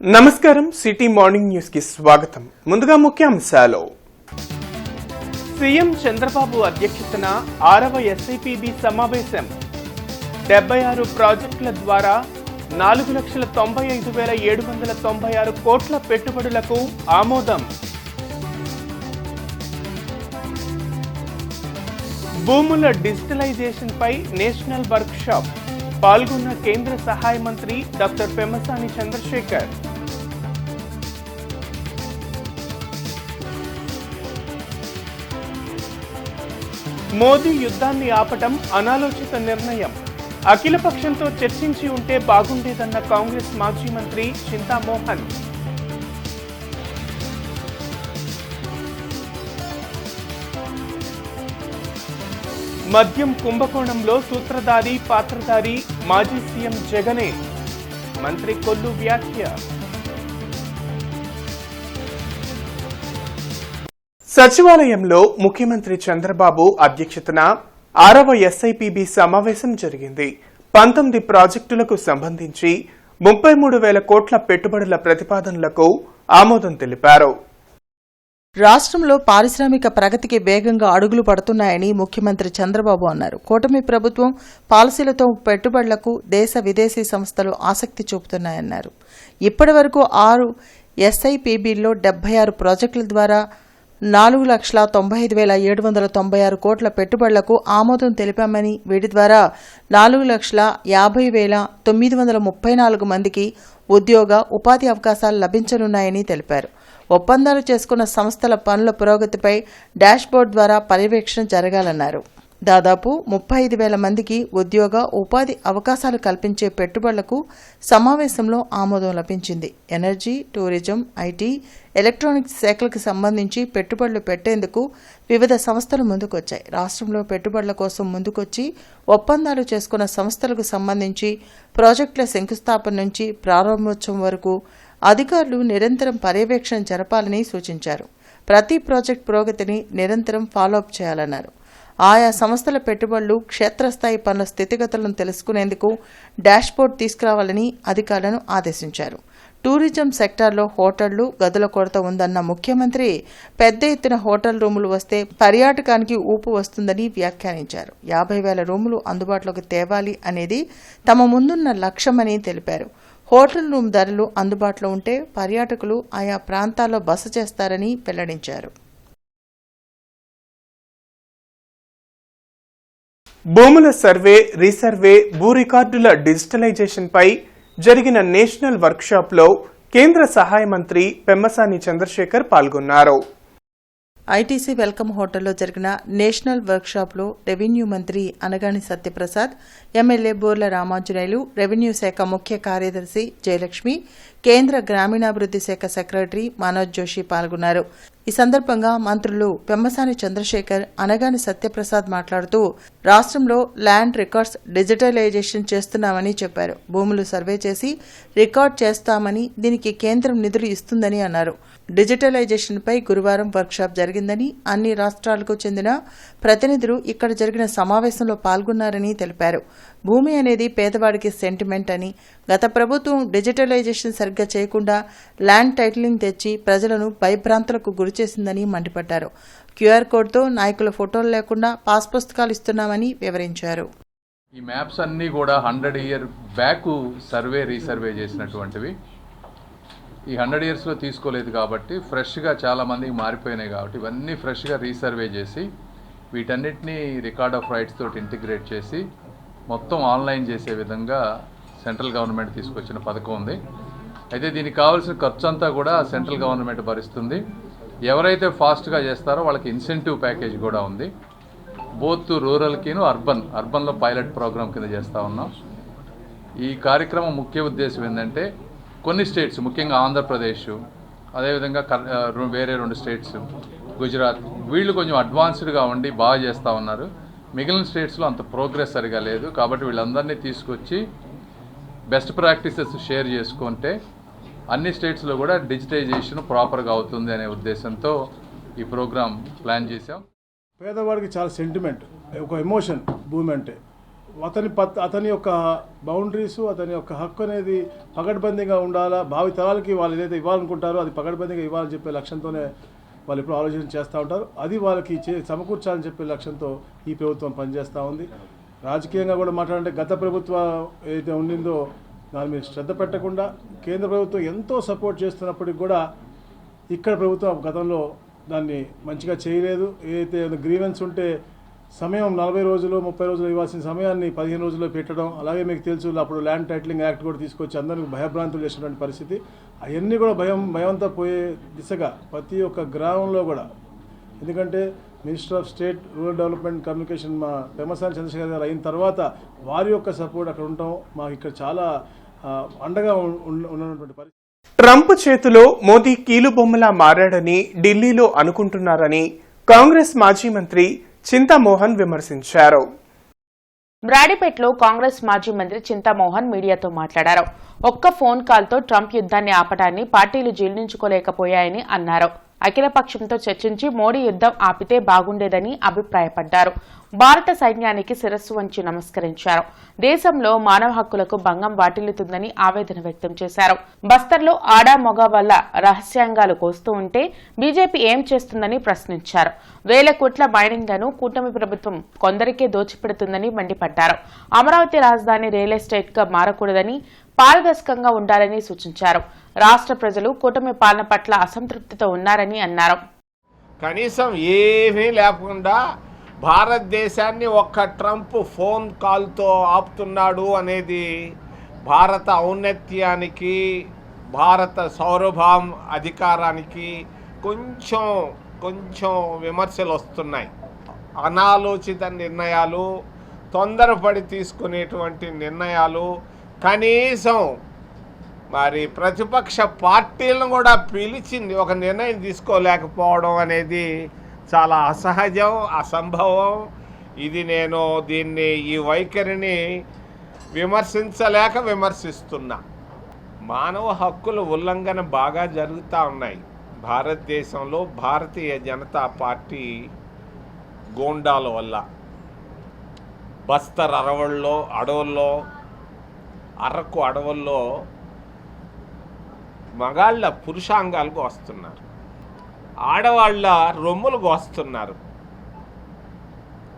నమస్కారం city morning news కి స్వాగతం. ముందుగా ముఖ్యాంశాలు. సీఎం చంద్రబాబు అధ్యక్షతన 6వ ఎస్ఐపిబి సమావేశం. 76 ప్రాజెక్టుల ద్వారా 4,95,796 కోట్ల పెట్టుబడులకు ఆమోదం. భూముల డిజిటలైజేషన్ పై నేషనల్ వర్క్ షాప్. పాల్గొన్న కేంద్ర సహాయ మంత్రి డాక్టర్ పెమ్మసాని చంద్రశేఖర్. మోదీ యుద్ధాన్ని ఆపటం అనాలోచిత నిర్ణయం. అఖిలపక్షంతో చర్చించి ఉంటే బాగుండేదన్న కాంగ్రెస్ మాజీ మంత్రి చింతామోహన్. మద్యం కుంభకోణంలో సూత్రధారి పాత్రధారి మాజీ సీఎం జగనే. మంత్రి కొల్లు వ్యాఖ్య. సచివాలయంలో ముఖ్యమంత్రి చంద్రబాబు అధ్యక్షతన 6వ ఎస్ఐపిబి సమావేశం జరిగింది. 19 ప్రాజెక్టులకు సంబంధించి 33,000 కోట్ల పెట్టుబడుల ప్రతిపాదనలకు ఆమోదం తెలిపారు. రాష్ట్రంలో పారిశ్రామిక ప్రగతికి వేగంగా అడుగులు పడుతున్నాయని ముఖ్యమంత్రి చంద్రబాబు అన్నారు. కూటమి ప్రభుత్వం పాలసీలతో పెట్టుబడులకు దేశ విదేశీ సంస్థలు ఆసక్తి చూపుతున్నాయన్నారు. ఇప్పటి వరకు 6 ఎస్ఐపిబిల్లో 76 ప్రాజెక్టుల ద్వారా 4,95,796 కోట్ల పెట్టుబడులకు ఆమోదం తెలిపామని, వీటి ద్వారా 4,50,934 మందికి ఉద్యోగ ఉపాధి అవకాశాలు లభించనున్నాయని తెలిపారు. ఒప్పందాలు చేసుకున్న సంస్థల పనుల పురోగతిపై డాష్బోర్డ్ ద్వారా పర్యవేక్షణ జరగాలన్నారు. దాదాపు 35,000 మందికి ఉద్యోగ ఉపాధి అవకాశాలు కల్పించే పెట్టుబడులకు సమావేశంలో ఆమోదం లభించింది. ఎనర్జీ, టూరిజం, ఐటీ, ఎలక్ట్రానిక్స్ శాఖలకు సంబంధించి పెట్టుబడులు పెట్టేందుకు వివిధ సంస్థలు ముందుకొచ్చాయి. రాష్ట్రంలో పెట్టుబడుల కోసం ముందుకొచ్చి ఒప్పందాలు చేసుకున్న సంస్థలకు సంబంధించి ప్రాజెక్టుల శంకుస్థాపన నుంచి ప్రారంభోత్సవం వరకు అధికారులు నిరంతరం పర్యవేక్షణ జరపాలని సూచించారు. ప్రతి ప్రాజెక్టు పురోగతిని నిరంతరం ఫాలోఅప్ చేయాలన్నారు. ఆయా సంస్థల పెట్టుబడులు, క్షేత్రస్థాయి పనుల స్థితిగతులను తెలుసుకునేందుకు డాష్బోర్డ్ తీసుకురావాలని అధికారులను ఆదేశించారు. టూరిజం సెక్టార్లో హోటళ్లు, గదుల కొరత ఉందన్న ముఖ్యమంత్రి పెద్ద ఎత్తున హోటల్ రూములు వస్తే పర్యాటకానికి ఊపు వస్తుందని వ్యాఖ్యానించారు. 50,000 రూములు అందుబాటులోకి తేవాలి అనేది తమ ముందున్న లక్ష్యమని తెలిపారు. హోటల్ రూమ్ ధరలు అందుబాటులో ఉంటే పర్యాటకులు ఆయా ప్రాంతాల్లో బస చేస్తారని వెల్లడించారు. భూముల సర్వే, రీసర్వే, భూ రికార్డుల డిజిటలైజేషన్ పై జరిగిన నేషనల్ వర్క్ షాప్ లో కేంద్ర సహాయ మంత్రి పెమ్మసాని చంద్రశేఖర్ పాల్గొన్నారు. ఐటీసీ వెల్కమ్ హోటల్లో జరిగిన నేషనల్ వర్క్ షాప్ లో రెవెన్యూ మంత్రి అనగాని సత్యప్రసాద్, ఎమ్మెల్యే బోర్ల రామాంజనేయులు, రెవెన్యూ శాఖ ముఖ్య కార్యదర్శి జయలక్ష్మి, కేంద్ర గ్రామీణాభివృద్ధి శాఖ సెక్రటరీ మనోజ్ జోషి పాల్గొన్నారు. ఈ సందర్భంగా మంత్రులు పెమ్మసాని చంద్రశేఖర్, అనగాని సత్యప్రసాద్ మాట్లాడుతూ రాష్ట్రంలో ల్యాండ్ రికార్డ్స్ డిజిటలైజేషన్ చేస్తున్నామని చెప్పారు. భూములు సర్వే చేసి రికార్డ్ చేస్తామని, దీనికి కేంద్రం నిధులు ఇస్తుందని అన్నారు. డిజిటలైజేషన్ పై గురువారం వర్క్షాప్ జరిగిందని, అన్ని రాష్ట్రాలకు చెందిన ప్రతినిధులు ఇక్కడ జరిగిన సమావేశంలో పాల్గొన్నారని తెలిపారు. భూమి అనేది పేదవాడికి సెంటిమెంట్ అని, గత ప్రభుత్వం డిజిటలైజేషన్ సరిగ్గా చేయకుండా ల్యాండ్ టైటిలింగ్ తెచ్చి ప్రజలను భయభ్రాంతులకు గురిచేసిందని మండిపడ్డారు. క్యూఆర్ కోడ్తో నాయకుల ఫోటోలు లేకుండా పాస్ పుస్తకాలు ఇస్తున్నామని వివరించారు. ఈ మ్యాప్స్ అన్నీ కూడా 100 ఇయర్ బ్యాక్ సర్వే రీసర్వే చేసినటువంటివి. ఈ 100 ఇయర్స్లో తీసుకోలేదు కాబట్టి ఫ్రెష్గా చాలామందికి మారిపోయినాయి కాబట్టి ఇవన్నీ ఫ్రెష్గా రీసర్వే చేసి వీటన్నిటినీ రికార్డ్ ఆఫ్ రైట్స్ తోటి ఇంటిగ్రేట్ చేసి మొత్తం ఆన్లైన్ చేసే విధంగా సెంట్రల్ గవర్నమెంట్ తీసుకొచ్చిన పథకం ఉంది. అయితే దీనికి కావాల్సిన ఖర్చు అంతా కూడా సెంట్రల్ గవర్నమెంట్ భరిస్తుంది. ఎవరైతే ఫాస్ట్గా చేస్తారో వాళ్ళకి ఇన్సెంటివ్ ప్యాకేజ్ కూడా ఉంది. బోత్ రూరల్కిను అర్బన్లో పైలట్ ప్రోగ్రామ్ కింద చేస్తూ ఉన్నాం. ఈ కార్యక్రమం ముఖ్య ఉద్దేశం ఏంటంటే కొన్ని స్టేట్స్, ముఖ్యంగా ఆంధ్రప్రదేశ్, అదేవిధంగా వేరే 2 స్టేట్స్, గుజరాత్, వీళ్ళు కొంచెం అడ్వాన్స్డ్గా ఉండి బాగా చేస్తూ ఉన్నారు. మిగిలిన స్టేట్స్లో అంత ప్రోగ్రెస్ సరిగా లేదు. కాబట్టి వీళ్ళందరినీ తీసుకొచ్చి బెస్ట్ ప్రాక్టీసెస్ షేర్ చేసుకుంటే అన్ని స్టేట్స్లో కూడా డిజిటైజేషన్ ప్రాపర్గా అవుతుంది అనే ఉద్దేశంతో ఈ ప్రోగ్రాం ప్లాన్ చేశాం. పేదవాడికి చాలా సెంటిమెంట్, ఒక ఎమోషన్ భూమి అంటే. అతని యొక్క బౌండరీస్, అతని యొక్క హక్కు అనేది పకడ్బందీగా ఉండాలా, భావి తరాలకి వాళ్ళు ఏదైతే ఇవ్వాలనుకుంటారో అది పకడ్బందీగా ఇవ్వాలని చెప్పే లక్ష్యంతోనే వాళ్ళు ఇప్పుడు ఆలోచన చేస్తూ ఉంటారు. అది వాళ్ళకి సమకూర్చాలని చెప్పే లక్ష్యంతో ఈ ప్రభుత్వం పనిచేస్తూ ఉంది. రాజకీయంగా కూడా మాట్లాడంటే గత ప్రభుత్వం ఏదైతే ఉండిందో దాని మీద శ్రద్ధ పెట్టకుండా కేంద్ర ప్రభుత్వం ఎంతో సపోర్ట్ చేస్తున్నప్పటికి కూడా ఇక్కడ ప్రభుత్వం గతంలో దాన్ని మంచిగా చేయలేదు. ఏదైతే గ్రీవెన్స్ ఉంటే సమయం 40 రోజులు 30 రోజులు ఇవ్వాల్సిన సమయాన్ని 15 రోజుల్లో పెట్టడం, అలాగే మీకు తెలుసు అప్పుడు ల్యాండ్ టైటిలింగ్ యాక్ట్ కూడా తీసుకొచ్చి అందరికీ భయభ్రాంతులు చేసినటువంటి పరిస్థితి. అవన్నీ కూడా భయంతో పోయే దిశగా ప్రతి ఒక్క గ్రామంలో కూడా, ఎందుకంటే minister of state rural development communication మా పెమ్మసాని చంద్రశేఖర్ గారు అయిన తర్వాత వారి యొక్క సపోర్ట్ అక్కడ ఉండటం మాకు ఇక్కడ చాలా అండగా ఉన్నటువంటి పరిస్థితి. ట్రంప్ చేతిలో మోదీ కీలుబొమ్మలా మారాడని ఢిల్లీలో అనుకుంటున్నారని కాంగ్రెస్ మాజీ మంత్రి చింతామోహన్ విమర్శించారు. బ్రాడీపేటలో కాంగ్రెస్ మాజీ మంత్రి చింతామోహన్ మీడియాతో మాట్లాడారు. ఒక్క ఫోన్ కాల్తో ట్రంప్ యుద్ధాన్ని ఆపడాన్ని పార్టీలు జీర్ణించుకోలేకపోయాయని అన్నారు. అఖిలపక్షంతో చర్చించి మోడీ యుద్ధం ఆపితే బాగుండేదని అభిప్రాయపడ్డారు. భారత సైన్యానికి శిరస్సు వంచి నమస్కరించారు. దేశంలో మానవ హక్కులకు భంగం వాటిల్లుతుందని ఆవేదన వ్యక్తం చేశారు. బస్తర్లో ఆడా మొగ వల్ల రహస్యాంగాలు కోస్తూ ఉంటే బీజేపీ ఏం చేస్తుందని ప్రశ్నించారు. వేల కోట్ల మైనింగ్లను కూటమి ప్రభుత్వం కొందరికే దోచిపెడుతుందని మండిపడ్డారు. అమరావతి రాజధాని రియల్ ఎస్టేట్ గా మారకూడదని, పారదర్శకంగా ఉండాలని సూచించారు. రాష్ట్ర ప్రజలు కూటమి పాలన పట్ల అసంతృప్తితో ఉన్నారని అన్నారు. కనీసం ఏమీ లేకుండా భారతదేశాన్ని ఒక్క ట్రంప్ ఫోన్ కాల్తో ఆపుతున్నాడు అనేది భారత ఔన్నత్యానికి, భారత సౌరభాం అధికారానికి కొంచెం విమర్శలు వస్తున్నాయి. అనాలోచిత నిర్ణయాలు, తొందరపడి తీసుకునేటువంటి నిర్ణయాలు, కనీసం మరి ప్రతిపక్ష పార్టీలను కూడా పిలిచింది ఒక నిర్ణయం తీసుకోలేకపోవడం అనేది చాలా అసహజం, అసంభవం. ఇది నేను ఈ వైఖరిని విమర్శిస్తున్నా. మానవ హక్కుల ఉల్లంఘన బాగా జరుగుతూ ఉన్నాయి భారతదేశంలో. భారతీయ జనతా పార్టీ గోండాల వల్ల బస్తర్ అడవుల్లో అరకు అడవుల్లో మగాళ్ళ పురుషాంగాలకు వస్తున్నారు, ఆడవాళ్ళ రొమ్ములకు వస్తున్నారు.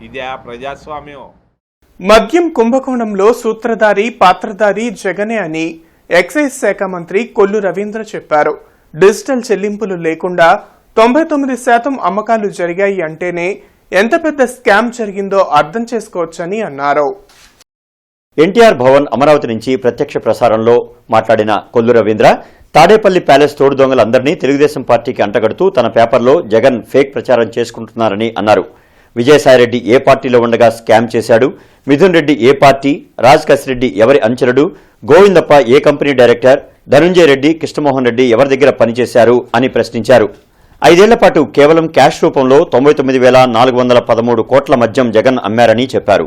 ఇదే ప్రజాస్వామ్యం. మద్యం కుంభకోణంలో సూత్రధారి పాత్రధారి జగనే అని ఎక్సైజ్ శాఖ మంత్రి కొల్లు రవీంద్ర చెప్పారు. డిజిటల్ చెల్లింపులు లేకుండా 99% అమ్మకాలు జరిగాయి అంటేనే ఎంత పెద్ద స్కామ్ జరిగిందో అర్థం చేసుకోవచ్చని అన్నారు. ఎన్టీఆర్ భవన్ అమరావతి నుంచి ప్రత్యక్ష ప్రసారంలో మాట్లాడిన కొల్లు రవీంద్ర, తాడేపల్లి ప్యాలెస్ తోడు దొంగలందరినీ తెలుగుదేశం పార్టీకి అంటగడుతూ తన పేపర్లో జగన్ ఫేక్ ప్రచారం చేసుకుంటున్నారని అన్నారు. విజయసాయిరెడ్డి ఏ పార్టీలో ఉండగా స్కామ్ చేశాడు, మిథున్ రెడ్డి ఏ పార్టీ, రాజ్ కసిరెడ్డి ఎవరి అనుచరుడు, గోవిందప్ప ఏ కంపెనీ డైరెక్టర్, ధనుంజయ రెడ్డి, కృష్ణమోహన్ రెడ్డి ఎవరి దగ్గర పనిచేశారు అని ప్రశ్నించారు. 5 ఏళ్ల పాటు కేవలం క్యాష్ రూపంలో 99,413 కోట్ల మద్యం జగన్ అమ్మారని చెప్పారు.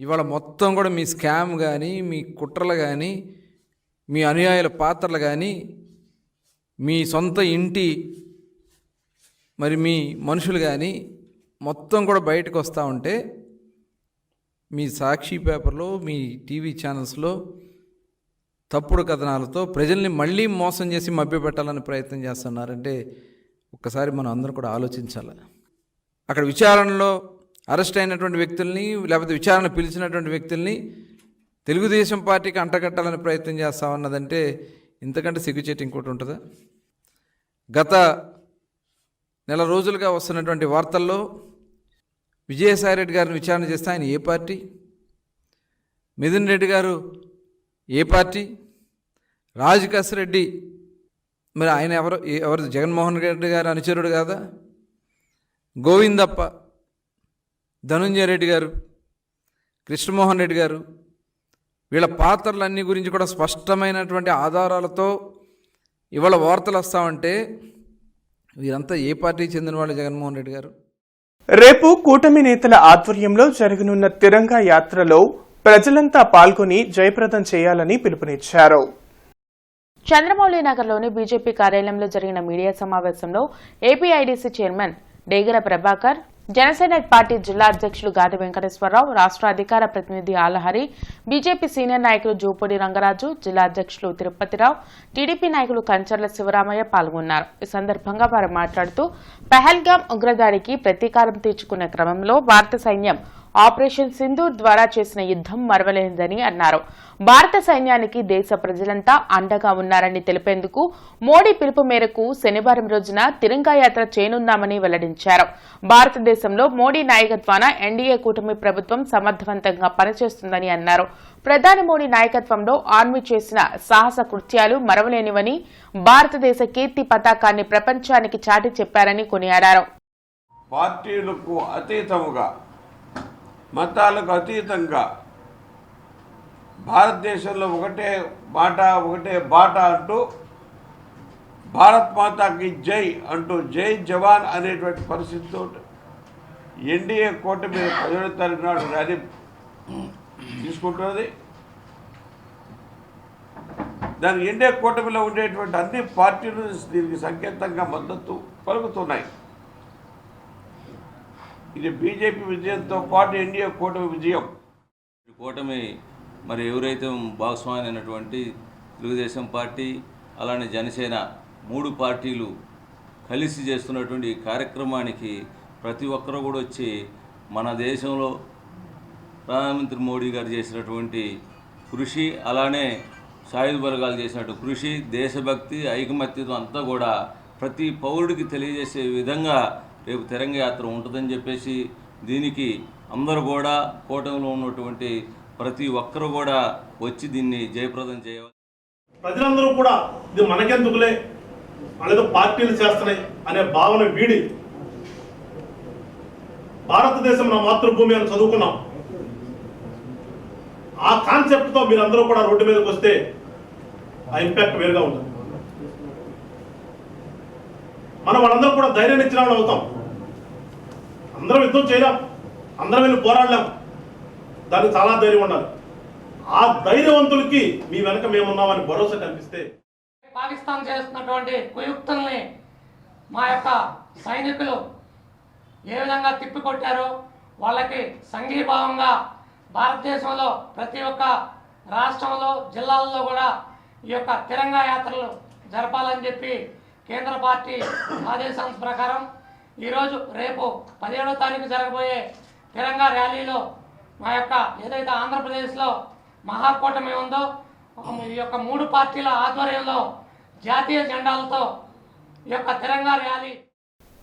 ఇవాళ మొత్తం కూడా మీ స్కామ్ కానీ, మీ కుట్రలు కానీ, మీ అనుయాయుల పాత్రలు కానీ, మీ సొంత ఇంటి మీ మనుషులు కానీ మొత్తం కూడా బయటకు వస్తూ ఉంటే మీ సాక్షి పేపర్లో, మీ టీవీ ఛానల్స్లో తప్పుడు కథనాలతో ప్రజల్ని మళ్ళీ మోసం చేసి మభ్యపెట్టాలని ప్రయత్నం చేస్తున్నారంటే ఒక్కసారి మనం అందరం కూడా ఆలోచించాలి. అక్కడ విచారణలో అరెస్ట్ అయినటువంటి వ్యక్తుల్ని, లేకపోతే విచారణ పిలిచినటువంటి వ్యక్తుల్ని తెలుగుదేశం పార్టీకి అంటగట్టాలని ప్రయత్నం చేస్తామన్నదంటే ఇంతకంటే సిగ్గుచేటు ఇంకోటి ఉంటుందా? గత నెల రోజులుగా వస్తున్నటువంటి వార్తల్లో విజయసాయిరెడ్డి గారిని విచారణ చేస్తే ఆయన ఏ పార్టీ, మిథున్ రెడ్డి గారు ఏ పార్టీ, రాజ్ కసిరెడ్డి ఆయన ఎవరు జగన్మోహన్ రెడ్డి గారు అనుచరుడు కాదా, గోవిందప్ప, ధనుంజయ రెడ్డి గారు, కృష్ణమోహన్ రెడ్డి గారు, వీళ్ళ పాత్రలన్నీ గురించి కూడా స్పష్టమైనటువంటి ఆధారాలతో ఇవాళ వార్తలు వస్తామంటే వీరంతా ఏ పార్టీకి చెందిన వాళ్ళు జగన్మోహన్ రెడ్డి గారు? రేపు కూటమి నేతల ఆధ్వర్యంలో జరగనున్న తిరంగా యాత్రలో ప్రజలంతా పాల్గొని జయప్రదం చేయాలని పిలుపునిచ్చారు. చంద్రమౌళి నగర్లోని బీజేపీ కార్యాలయంలో జరిగిన మీడియా సమావేశంలో APIDC chairman డేగర Prabhakar, Janasena party జిల్లా అధ్యక్షులు గాది వెంకటేశ్వరరావు, రాష్ట్ర అధికార ప్రతినిధి ఆలహరి, బీజేపీ సీనియర్ నాయకులు జూపూడి రంగరాజు, జిల్లా అధ్యక్షులు తిరుపతిరావు, టీడీపీ నాయకులు కంచర్ల శివరామయ్య పాల్గొన్నారు. ఈ సందర్భంగా వారు మాట్లాడుతూ పహల్గాం ఉగ్రదాడికి ప్రతీకారం తీర్చుకునే క్రమంలో భారత సైన్యం ఆపరేషన్ సింధూర్ ద్వారా చేసిన యుద్ధం మరవలేనిదని అన్నారు. భారత సైన్యానికి దేశ ప్రజలంతా అండగా ఉన్నారని తెలిపేందుకు మోడీ పిలుపు మేరకు శనివారం రోజున తిరంగా యాత్ర చేయనున్నామని వెల్లడించారు. భారతదేశంలో మోడీ నాయకత్వాన ఎన్డీఏ కూటమి ప్రభుత్వం సమర్థవంతంగా పనిచేస్తుందని అన్నారు. ప్రధాని మోడీ నాయకత్వంలో ఆర్మీ చేసిన సాహస కృత్యాలు మరవలేనివని, భారతదేశ కీర్తి పతాకాన్ని ప్రపంచానికి చాటి చెప్పారని కొనియాడారు. పార్టీలకు అతీతముగా, మతాలకు అతీతంగా భారతదేశంలో ఒకటే మాట, ఒకటే బాట అంటూ భారత్ మాతాకి జై అంటూ జై జవాన్ అనేటువంటి పరిస్థితితో ఎన్డీఏ కూటమి 17వ తారీఖు నాడు ర్యాలీ తీసుకుంటున్నది. దాని ఎన్డీఏ కూటమిలో ఉండేటువంటి అన్ని పార్టీలు దీనికి సంకేతంగా మద్దతు పలుకుతున్నాయి. ఇది బీజేపీ విజయంతో పాటు ఎన్డీఏ కూటమి విజయం. కూటమి మరి ఎవరైతే భాగస్వామైనటువంటి తెలుగుదేశం పార్టీ, అలానే జనసేన 3 పార్టీలు కలిసి చేస్తున్నటువంటి కార్యక్రమానికి ప్రతి ఒక్కరూ కూడా వచ్చి మన దేశంలో ప్రధానమంత్రి మోడీ గారు చేసినటువంటి కృషి, అలానే సాయుధ బలగాలు చేసినటువంటి కృషి, దేశభక్తి, ఐకమత్యం అంతా కూడా ప్రతి పౌరుడికి తెలియజేసే విధంగా రేపు తిరంగా యాత్ర ఉంటుందని చెప్పేసి దీనికి అందరూ కూడా కూటమిలో ఉన్నటువంటి ప్రతి ఒక్కరు కూడా వచ్చి దీన్ని జయప్రదం చేయాలి. ప్రజలందరూ కూడా ఇది మనకెందుకులే, వాళ్ళేదో పార్టీలు చేస్తున్నాయి అనే భావన వీడి భారతదేశం నా మాతృభూమి అని చదువుకున్నాం. ఆ కాన్సెప్ట్తో మీరందరూ కూడా రోడ్డు మీదకి వస్తే ఆ ఇంపాక్ట్ వేరుగా ఉంటుంది. మనం వాళ్ళందరూ కూడా ధైర్యాన్ని ఇచ్చిన వాళ్ళు అవుతాం. అందరం యుద్ధం చేయలేం, అందరం వెళ్ళి పోరాడలేం. దానికి చాలా ధైర్యం ఉండాలి. ఆ ధైర్యవంతులకి మీ వెనక మేమున్నామని భరోసా కల్పిస్తే, పాకిస్తాన్ చేస్తున్నటువంటి కుయుక్తుల్ని మా యొక్క సైనికులు ఏ విధంగా తిప్పికొట్టారో వాళ్ళకి సంఘీభావంగా భారతదేశంలో ప్రతి ఒక్క రాష్ట్రంలో, జిల్లాల్లో కూడా ఈ యొక్క తిరంగా యాత్రలు జరపాలని చెప్పి కేంద్ర పార్టీ ఆదేశాల ప్రకారం ఈరోజు రేపు 17వ తారీఖు జరగబోయే తిరంగా ర్యాలీలో మా యొక్క ఏదైతే ఆంధ్రప్రదేశ్లో మహాకూటమి ఉందో ఈ యొక్క 3 పార్టీల ఆధ్వర్యంలో జాతీయ జెండాలతో ఈ యొక్క తిరంగా ర్యాలీ.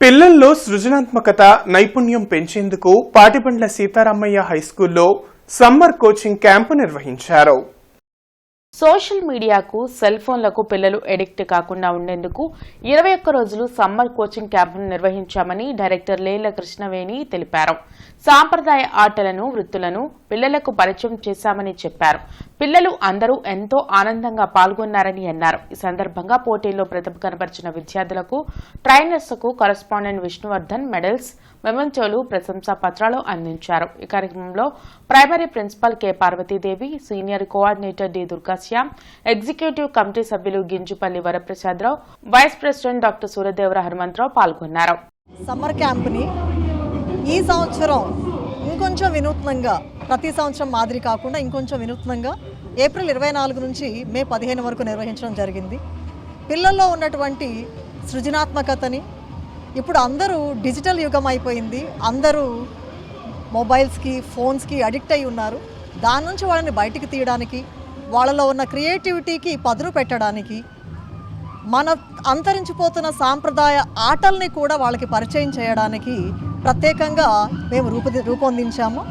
పిల్లల్లో సృజనాత్మకత, నైపుణ్యం పెంచేందుకు పాటిబండ్ల సీతారామయ్య హైస్కూల్లో సమ్మర్ కోచింగ్ క్యాంపు నిర్వహించారు. సోషల్ మీడియాకు, సెల్ ఫోన్లకు పిల్లలు ఎడిక్ట్ కాకుండా ఉండేందుకు 21 రోజులు సమ్మర్ కోచింగ్ క్యాంపును నిర్వహించామని డైరెక్టర్ లేళ్ల కృష్ణవేణి తెలిపారు. సాంప్రదాయ ఆటలను, వృత్తులను పిల్లలకు పరిచయం చేశామని చెప్పారు. పిల్లలు అందరూ ఎంతో ఆనందంగా పాల్గొన్నారని అన్నారు. ఈ సందర్భంగా పోటీల్లో ప్రతిభ కనబరిచిన విద్యార్థులకు, ట్రైనర్స్కు కరస్పాండెంట్ విష్ణువర్ధన్ మెడల్స్, మెమెంటోలు, ప్రశంసా పత్రాలు అందించారు. ఈ కార్యక్రమంలో primary principal K Parvathidevi, senior coordinator D Durgashyam, executive committee సభ్యులు Ginjupalli Varaprasadarao, vice president doctor Suryadevara Hanumantharao పాల్గొన్నారు. సమ్మర్ క్యాంప్ని ఈ సంవత్సరం ఇంకొంచెం వినూత్నంగా, ప్రతి సంవత్సరం మాదిరి కాకుండా ఇంకొంచెం వినూత్నంగా ఏప్రిల్ 24 నుంచి మే 15 వరకు నిర్వహించడం జరిగింది. పిల్లల్లో ఉన్నటువంటి సృజనాత్మకతని, ఇప్పుడు అందరూ డిజిటల్ యుగం అయిపోయింది, అందరూ మొబైల్స్కి, ఫోన్స్కి అడిక్ట్ అయి ఉన్నారు. దాని నుంచి వాళ్ళని బయటికి తీయడానికి, వాళ్ళలో ఉన్న క్రియేటివిటీకి పదును పెట్టడానికి, మన అంతరించిపోతున్న సాంప్రదాయ ఆటల్ని కూడా వాళ్ళకి పరిచయం చేయడానికి ప్రత్యేకంగా మేము రూపొందించాము.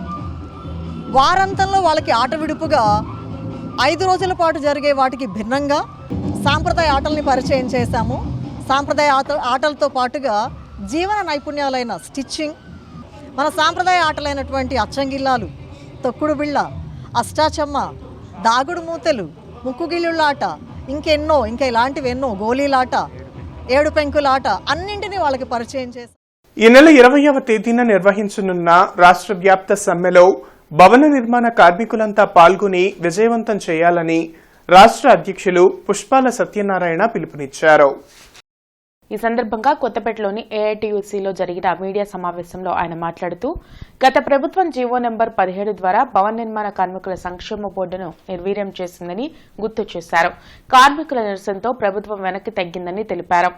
వారాంతంలో వాళ్ళకి ఆట విడుపుగా 5 రోజుల పాటు జరిగే వాటికి భిన్నంగా సాంప్రదాయ ఆటల్ని పరిచయం చేశాము. సాంప్రదాయ ఆటలతో పాటుగా జీవన నైపుణ్యాలైన స్టిచ్చింగ్, మన సాంప్రదాయ ఆటలైనటువంటి అచ్చంగిల్లాలు, తొక్కుడు బిళ్ళ, అష్టాచమ్మ, దాగుడు మూతలు, ముక్కుగిళ్ళులాట, ఇంకా ఇలాంటివి ఎన్నో, గోళీలాట, 7 పెంకులాట అన్నింటినీ వాళ్ళకి పరిచయం చేశాం. ఈ నెల 20వ తేదీన నిర్వహించనున్న రాష్ట్ర వ్యాప్త సమ్మెలో భవన నిర్మాణ కార్మికులంతా పాల్గొని విజయవంతం చేయాలని రాష్ట్ర అధ్యక్షులు పుష్పాల సత్యనారాయణ పిలుపునిచ్చారు. ఈ సందర్భంగా కొత్తపేటలోని ఏఐటీయూసీలో జరిగిన మీడియా సమావేశంలో ఆయన మాట్లాడుతూ గత ప్రభుత్వం జీవో నెంబర్ 17 ద్వారా భవన నిర్మాణ కార్మికుల సంక్షేమ బోర్డును నిర్వీర్యం చేసిందని గుర్తు చేశారు. కార్మికుల నిరసనతో ప్రభుత్వం వెనక్కి తగ్గిందని తెలిపారు.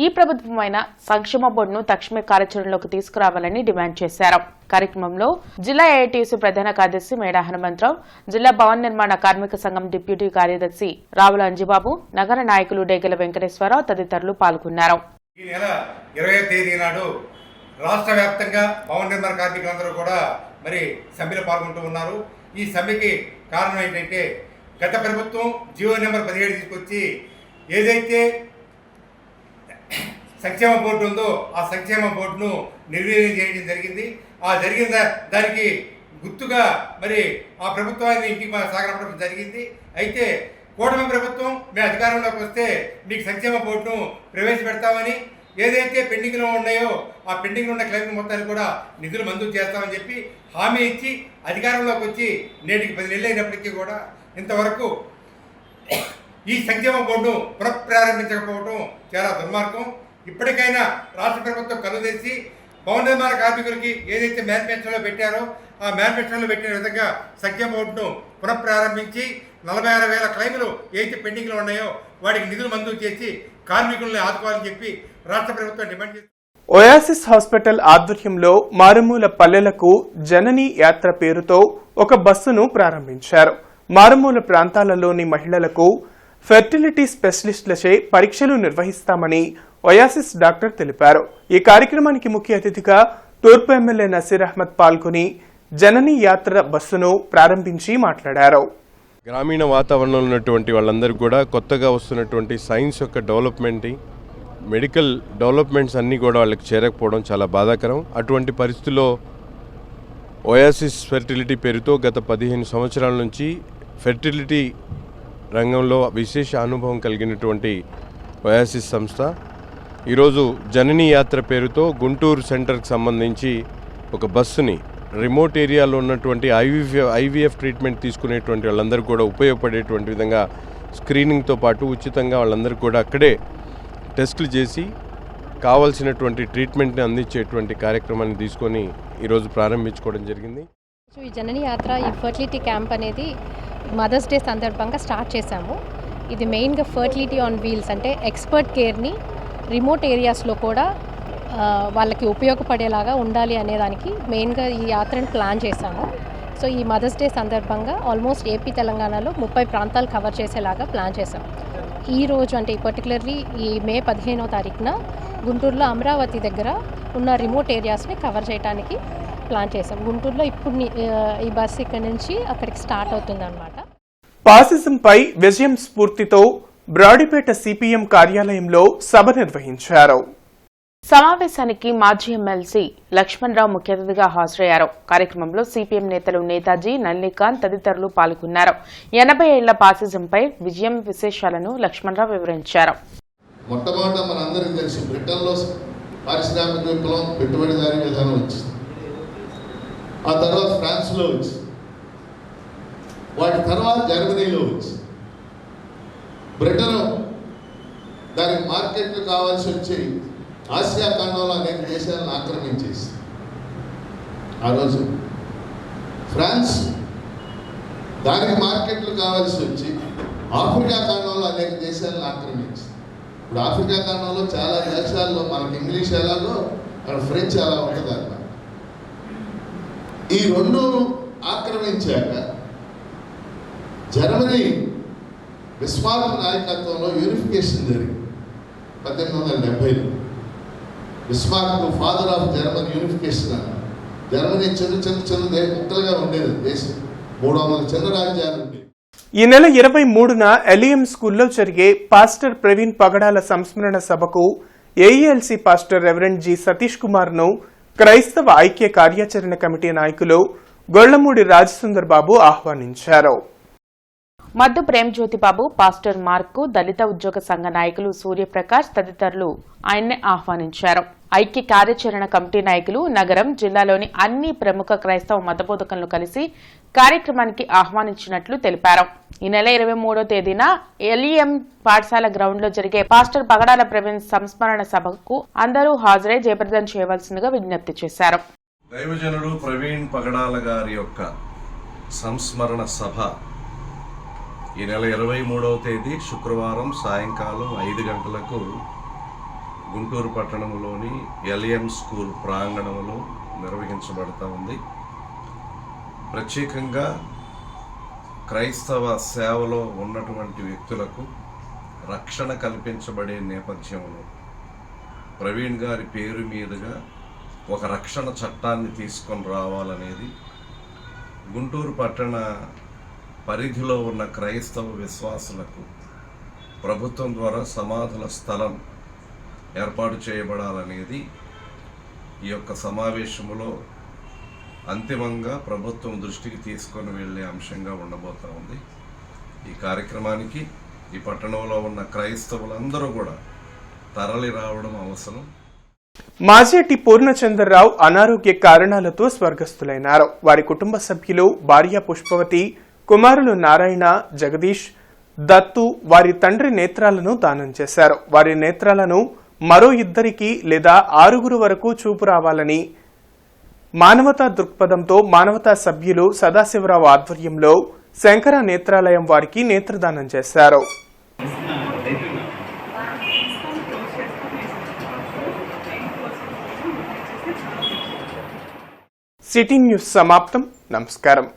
ఈ ప్రభుత్వమైన సంక్షేమ బోర్డును తక్షణమే కార్యాచరణలోకి తీసుకురావాలని డిమాండ్ చేశారు. కార్యక్రమంలో జిల్లా ఏఐటీయూసీ ప్రధాన కార్యదర్శి మేడా హనుమంతరావు, జిల్లా భవన నిర్మాణ కార్మిక సంఘం డిప్యూటీ కార్యదర్శి రావుల అంజిబాబు, నగర నాయకులు డేగల వెంకటేశ్వరరావు తదితరులు పాల్గొన్నారు. ఈ నెల 20వ తేదీ నాడు రాష్ట్ర వ్యాప్తంగా భవన నిర్మాణ కార్మికులందరూ కూడా మరి సమ్మెలో పాల్గొంటూ ఉన్నారు. ఈ సమ్మెకి కారణం ఏంటంటే గత ప్రభుత్వం జీవో నెంబర్ 17 తీసుకొచ్చి ఏదైతే సంక్షేమ బోర్డు ఉందో ఆ సంక్షేమ బోర్డును నిర్వీర్యం చేయడం జరిగింది. ఆ జరిగిన దానికి గుర్తుగా మరి ఆ ప్రభుత్వాన్ని ఇంటికి సాగనపడడం జరిగింది. అయితే కూటమి ప్రభుత్వం మేము అధికారంలోకి వస్తే మీకు సంక్షేమ బోర్డును ప్రవేశపెడతామని, ఏదైతే పెండింగ్లో ఉన్నాయో ఆ పెండింగ్లో ఉన్న క్లెయిమ్ మొత్తాన్ని కూడా నిధులు మంజూరు చేస్తామని చెప్పి హామీ ఇచ్చి అధికారంలోకి వచ్చి నేటికి 10 నెలలు అయినప్పటికీ కూడా ఇంతవరకు ఈ సంక్షేమ బోర్డును పునఃప్రారంభించకపోవడం చాలా దుర్మార్గం. ఇప్పటికైనా రాష్ట్ర ప్రభుత్వం కళ్ళు తెరిచి భవన నిర్మాణ కార్మికులకి ఏదైతే మేనిఫెస్టోలో పెట్టారో ఆ మేనిఫెస్టోలో పెట్టిన విధంగా సంక్షేమ బోర్డును పునఃప్రారంభించి 46,000 క్లెయిములు ఏదైతే పెండింగ్లో ఉన్నాయో వాటికి నిధులు మంజూరు చేసి కార్మికుల్ని ఆదుకోవాలని చెప్పి రాష్ట్ర ప్రభుత్వం డిమాండ్ చేస్తుంది. ఒయాసిస్ హాస్పిటల్ ఆధ్వర్యంలో మారుమూల పల్లెలకు జనని యాత్ర పేరుతో ఒక బస్సును ప్రారంభించారు. మారుమూల ప్రాంతాలలోని మహిళలకు ఫెర్టిలిటీ స్పెషలిస్టులచే పరీక్షలు నిర్వహిస్తామని ఒయాసిస్ డాక్టర్ తెలిపారు. ఈ కార్యక్రమానికి ముఖ్య అతిథిగా తూర్పు ఎమ్మెల్యే నసీర్ అహ్మద్ పాల్గొని జనని యాత్ర బస్సును ప్రారంభించి మాట్లాడారు. గ్రామీణ వాతావరణంలో ఉన్నటువంటి వాళ్ళందరూ కూడా కొత్తగా వస్తున్నటువంటి సైన్స్ యొక్క డెవలప్మెంట్, మెడికల్ డెవలప్మెంట్స్ అన్నీ కూడా వాళ్ళకి చేరకపోవడం చాలా బాధాకరం. అటువంటి పరిస్థితుల్లో ఒయాసిస్ ఫెర్టిలిటీ పేరుతో గత 15 సంవత్సరాల నుంచి ఫెర్టిలిటీ రంగంలో విశేష అనుభవం కలిగినటువంటి ఒయాసిస్ సంస్థ ఈరోజు జనని యాత్ర పేరుతో గుంటూరు సెంటర్కి సంబంధించి ఒక బస్సుని రిమోట్ ఏరియాలో ఉన్నటువంటి ఐవీఎఫ్ ట్రీట్మెంట్ తీసుకునేటువంటి వాళ్ళందరూ కూడా ఉపయోగపడేటువంటి విధంగా స్క్రీనింగ్తో పాటు ఉచితంగా వాళ్ళందరూ కూడా అక్కడే టెస్టులు చేసి కావాల్సినటువంటి ట్రీట్మెంట్ని అందించేటువంటి కార్యక్రమాన్ని తీసుకొని ఈరోజు ప్రారంభించుకోవడం జరిగింది. ఈ జనని యాత్ర, ఈ ఫర్టిలిటీ క్యాంప్ అనేది మదర్స్ డే సందర్భంగా స్టార్ట్ చేశాము. ఇది మెయిన్గా ఫర్టిలిటీ ఆన్ వీల్స్, అంటే ఎక్స్పర్ట్ కేర్ని రిమోట్ ఏరియాస్లో కూడా వాళ్ళకి ఉపయోగపడేలాగా ఉండాలి అనేదానికి మెయిన్గా ఈ యాత్రను ప్లాన్ చేశాము. సో ఈ మదర్స్ డే సందర్భంగా ఆల్మోస్ట్ ఏపీ తెలంగాణలో 30 ప్రాంతాలు కవర్ చేసేలాగా ప్లాన్ చేశాం. ఈ రోజు అంటే పర్టికులర్లీ ఈ మే 15వ తారీఖున గుంటూరులో అమరావతి దగ్గర ఉన్న రిమోట్ ఏరియాస్ని కవర్ చేయడానికి ప్లాన్ చేశాం. గుంటూరులో ఇప్పుడు ఈ బస్సు ఇక్కడ నుంచి అక్కడికి స్టార్ట్ అవుతుందన్నమాట. ఫాసిజంపై విజయం స్ఫూర్తితో బ్రాడీపేట సిపిఎం కార్యాలయంలో సభ నిర్వహించారు. సమావేశానికి మాజీ ఎమ్మెల్సీ లక్ష్మణరావు ముఖ్య అతిథిగా హాజరయ్యారు. కార్యక్రమంలో సిపిఎం నేతలు నేతాజీ, నల్లికాంత్ తదితరులు పాల్గొన్నారు. 80 ఏళ్ల ఫాసిజంపై విజయం విశేషాలను లక్ష్మణరావు వివరించారు. మొట్టమొదట మనందరికీ తెలుసు, బ్రిటన్లో పారిశ్రామిక విప్లవం, పెట్టుబడిదారీ విధానం వచ్చింది. ఆ తర్వాత ఫ్రాన్స్లో వచ్చింది, వాటి తర్వాత జర్మనీలో వచ్చింది. బ్రిటన్ దానికి మార్కెట్లు కావాల్సి వచ్చి ఆసియా ఖండంలో అనేక దేశాలను ఆక్రమించేసి, ఆ రోజు ఫ్రాన్స్ దానికి మార్కెట్లు కావాల్సి వచ్చి ఆఫ్రికా ఖండంలో అనేక దేశాలను ఆక్రమించింది. ఇప్పుడు ఆఫ్రికా ఖండంలో చాలా దేశాల్లో మనకి ఇంగ్లీష్ ఎలాగో అక్కడ ఫ్రెంచ్ ఎలా ఉంటుంది అన్నమాట. ఈ రెండు ఆక్రమించాక జర్మనీ బిస్మార్క్ నాయకత్వంలో యూనిఫికేషన్ జరిగింది 1870లో. Bismarck father of German unification అన్న. జర్మనీ చిన్న ముక్కలుగా ఉండేది దేశం, 300 చిన్న రాజ్యాలు ఉండేవి. ఈ నెల 23న ఎలిఎం స్కూల్లో జరిగే పాస్టర్ ప్రవీణ్ పగడాల సంస్మరణ సభకు AELC pastor reverend G Satish Kumar ను క్రైస్తవ ఐక్య కార్యాచరణ కమిటీ నాయకులు గొళ్లమూడి రాజసుందర్ బాబు ఆహ్వానించారు. మద్దు ప్రేమ్జ్యోతిబాబు, పాస్టర్ మార్కు, దళిత ఉద్యోగ సంఘ నాయకులు సూర్యప్రకాష్ తదితరులు ఆయన్నే ఆహ్వానించారు. ఐక్య కార్యాచరణ కమిటీ నాయకులు నగరం, జిల్లాలోని అన్ని ప్రముఖ క్రైస్తవ మతబోధకులను కలిసి కార్యక్రమానికి ఆహ్వానించినట్లు తెలిపారు. ఈ నెల 23వ తేదీన ఎల్ఈఎం పాఠశాల గ్రౌండ్ లో జరిగే పాస్టర్ పగడాల ప్రవీణ్ సంస్మరణ సభకు అందరూ హాజరై జయప్రదం చేయవలసిందిగా విజ్ఞప్తి చేశారు. దైవజనుడు ప్రవీణ్ పగడాల గారి యొక్క సంస్మరణ సభ ఈ నెల 23వ తేదీ శుక్రవారం సాయంకాలం 5 గంటలకు గుంటూరు పట్టణంలోని ఎల్ఎం స్కూల్ ప్రాంగణంలో నిర్వహించబడతా ఉంది. ప్రత్యేకంగా క్రైస్తవ సేవలో ఉన్నటువంటి వ్యక్తులకు రక్షణ కల్పించబడే నేపథ్యంలో ప్రవీణ్ గారి పేరు మీదుగా ఒక రక్షణ చట్టాన్ని తీసుకొని రావాలనేది గుంటూరు పట్టణ పరిధిలో ఉన్న క్రైస్తవ విశ్వాసులకు ప్రభుత్వం ద్వారా సమాధుల స్థలం ఏర్పాటు చేయబడాలనేది ఈ యొక్క సమావేశంలో అంతిమంగా ప్రభుత్వం దృష్టికి తీసుకొని వెళ్ళే అంశంగా ఉండబోతా ఉంది. ఈ కార్యక్రమానికి ఈ పట్టణంలో ఉన్న క్రైస్తవులందరూ కూడా తరలి రావడం అవసరం. మాజేటి పూర్ణచంద్రరావు అనారోగ్య కారణాలతో స్వర్గస్థులైనారు. వారి కుటుంబ సభ్యులు భార్య పుష్పవతి, కుమారులు నారాయణ, జగదీష్, దత్తు వారి తండ్రి నేత్రాలను దానం చేశారు. వారి నేత్రాలను మరో 2 లేదా 6 వరకు చూపు రావాలని మానవతా దృక్పథంతో మానవతా సభ్యులు సదాశివరావు ఆధ్వర్యంలో శంకర నేత్రాలయం వారికి నేత్రదానం చేశారు. సిటీ న్యూస్ సమాప్తం. నమస్కారం.